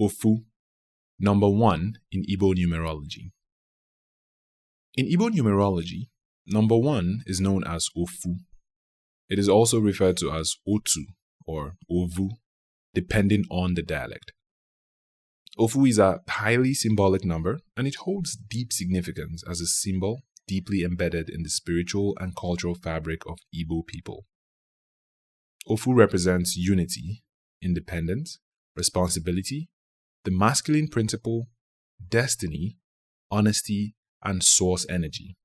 Ofu, number 1 in Igbo Numerology. In Igbo Numerology, number 1 is known as Ofu. It is also referred to as Otu or Ovu, depending on the dialect. Ofu is a highly symbolic number, and it holds deep significance as a symbol deeply embedded in the spiritual and cultural fabric of Igbo people. Ofu represents unity, independence, responsibility, the masculine principle, destiny, honesty, and source energy.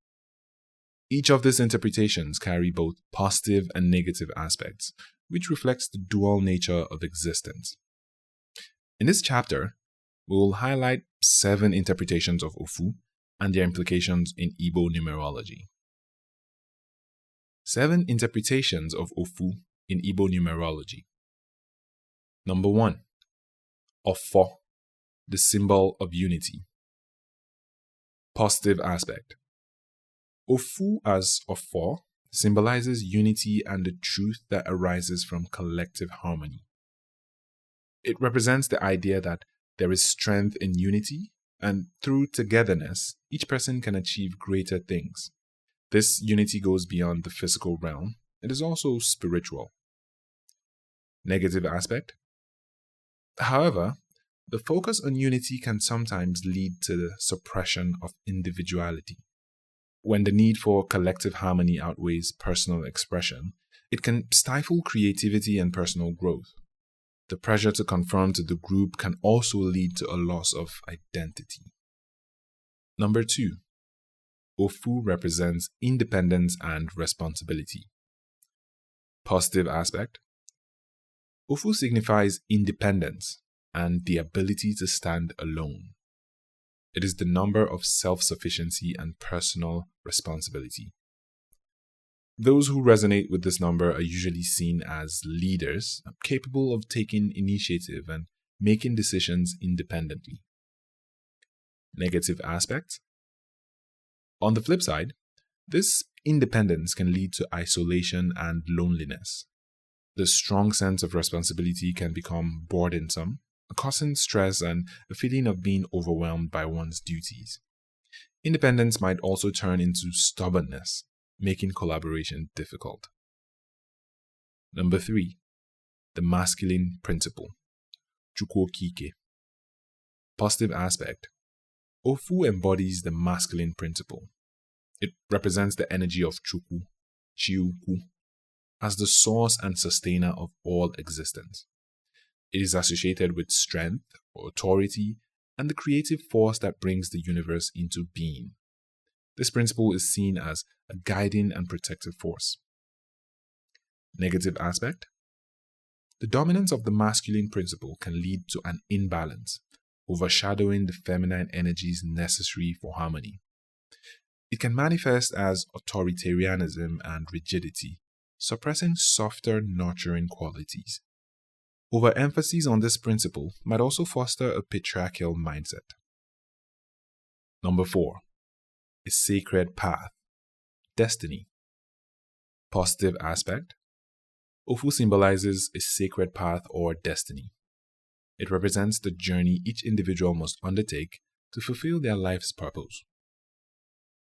Each of these interpretations carry both positive and negative aspects, which reflects the dual nature of existence. In this chapter, we will highlight 7 interpretations of Ofu and their implications in Igbo numerology. 7 interpretations of Ofu in Igbo numerology. Number 1. Ofo, the symbol of unity. Positive aspect. Ofu as Ofo symbolizes unity and the truth that arises from collective harmony. It represents the idea that there is strength in unity, and through togetherness, each person can achieve greater things. This unity goes beyond the physical realm. It is also spiritual. Negative aspect. However, the focus on unity can sometimes lead to the suppression of individuality. When the need for collective harmony outweighs personal expression, it can stifle creativity and personal growth. The pressure to conform to the group can also lead to a loss of identity. Number 2. Ofu represents independence and responsibility. Positive aspect. Ofu signifies independence and the ability to stand alone. It is the number of self-sufficiency and personal responsibility. Those who resonate with this number are usually seen as leaders, capable of taking initiative and making decisions independently. Negative aspects. On the flip side, this independence can lead to isolation and loneliness. The strong sense of responsibility can become burdensome, causing stress and a feeling of being overwhelmed by one's duties. Independence might also turn into stubbornness, making collaboration difficult. Number 3. The masculine principle. Chukwokike. Positive aspect. Ofu embodies the masculine principle. It represents the energy of Chukwu, Chiukwu, as the source and sustainer of all existence. It is associated with strength, authority, and the creative force that brings the universe into being. This principle is seen as a guiding and protective force. Negative aspect. The dominance of the masculine principle can lead to an imbalance, overshadowing the feminine energies necessary for harmony. It can manifest as authoritarianism and rigidity, suppressing softer, nurturing qualities. Overemphasis on this principle might also foster a patriarchal mindset. Number 4. A sacred path. Destiny. Positive aspect. Ofu symbolizes a sacred path or destiny. It represents the journey each individual must undertake to fulfill their life's purpose.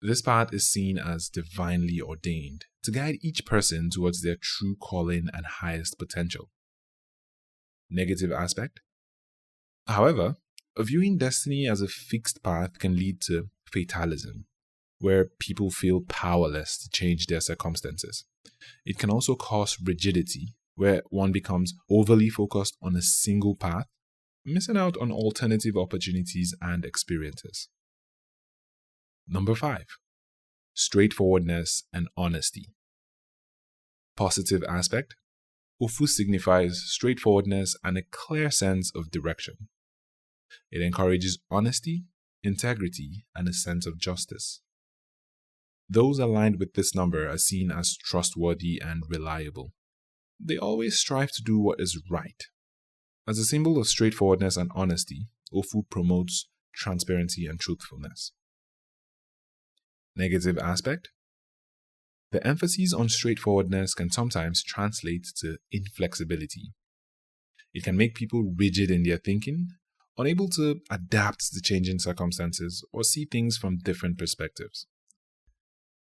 This path is seen as divinely ordained to guide each person towards their true calling and highest potential. Negative aspect. However, viewing destiny as a fixed path can lead to fatalism, where people feel powerless to change their circumstances. It can also cause rigidity, where one becomes overly focused on a single path, missing out on alternative opportunities and experiences. Number 5. Straightforwardness and honesty. Positive aspect. Ofu signifies straightforwardness and a clear sense of direction. It encourages honesty, integrity, and a sense of justice. Those aligned with this number are seen as trustworthy and reliable. They always strive to do what is right. As a symbol of straightforwardness and honesty, Ofu promotes transparency and truthfulness. Negative aspect. The emphasis on straightforwardness can sometimes translate to inflexibility. It can make people rigid in their thinking, unable to adapt to changing circumstances or see things from different perspectives.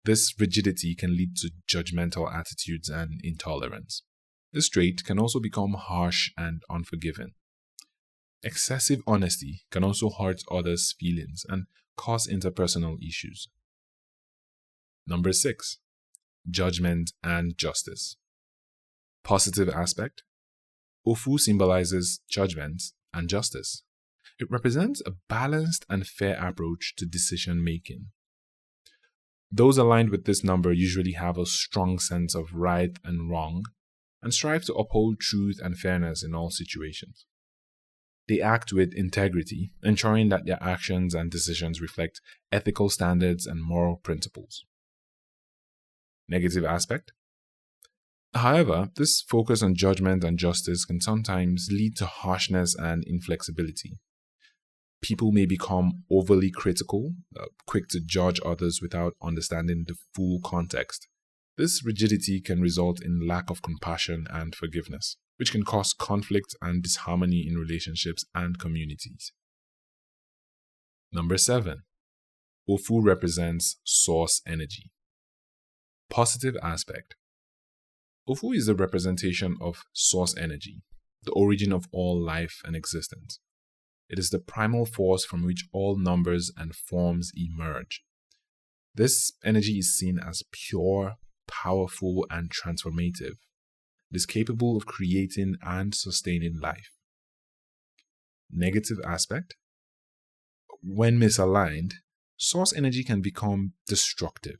This rigidity can lead to judgmental attitudes and intolerance. This trait can also become harsh and unforgiving. Excessive honesty can also hurt others' feelings and cause interpersonal issues. Number 6. Judgment and justice. Positive aspect. Ofu symbolizes judgment and justice. It represents a balanced and fair approach to decision making. Those aligned with this number usually have a strong sense of right and wrong and strive to uphold truth and fairness in all situations. They act with integrity, ensuring that their actions and decisions reflect ethical standards and moral principles. Negative aspect. However, this focus on judgment and justice can sometimes lead to harshness and inflexibility. People may become overly critical, quick to judge others without understanding the full context. This rigidity can result in lack of compassion and forgiveness, which can cause conflict and disharmony in relationships and communities. Number 7. Ofu represents source energy. Positive aspect. Ofu is the representation of source energy, the origin of all life and existence. It is the primal force from which all numbers and forms emerge. This energy is seen as pure, powerful, and transformative. It is capable of creating and sustaining life. Negative aspect. When misaligned, source energy can become destructive.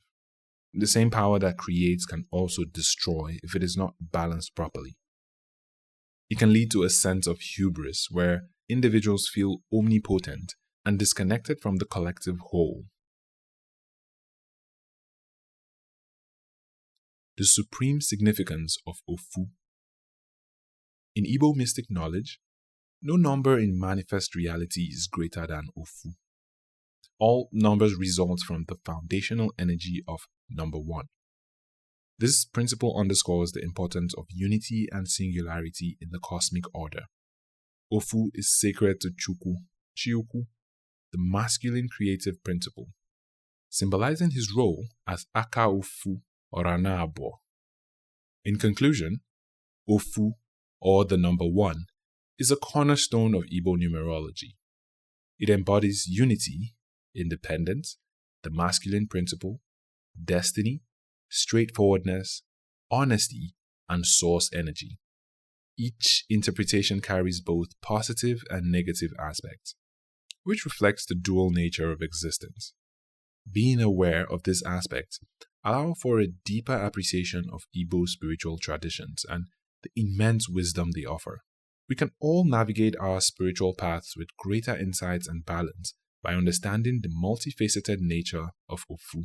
The same power that creates can also destroy if it is not balanced properly. It can lead to a sense of hubris where individuals feel omnipotent and disconnected from the collective whole. The supreme significance of Ofu. In Igbo mystic knowledge, no number in manifest reality is greater than Ofu. All numbers result from the foundational energy of number 1. This principle underscores the importance of unity and singularity in the cosmic order. Ofu is sacred to Chukwu, Chiukwu, the masculine creative principle, symbolizing his role as Aka Ofu or Anabo. In conclusion, Ofu, or the number 1, is a cornerstone of Igbo numerology. It embodies unity, independence, the masculine principle, destiny, straightforwardness, honesty, and source energy. Each interpretation carries both positive and negative aspects, which reflects the dual nature of existence. Being aware of this aspect allows for a deeper appreciation of Igbo spiritual traditions and the immense wisdom they offer. We can all navigate our spiritual paths with greater insights and balance by understanding the multifaceted nature of Ofu.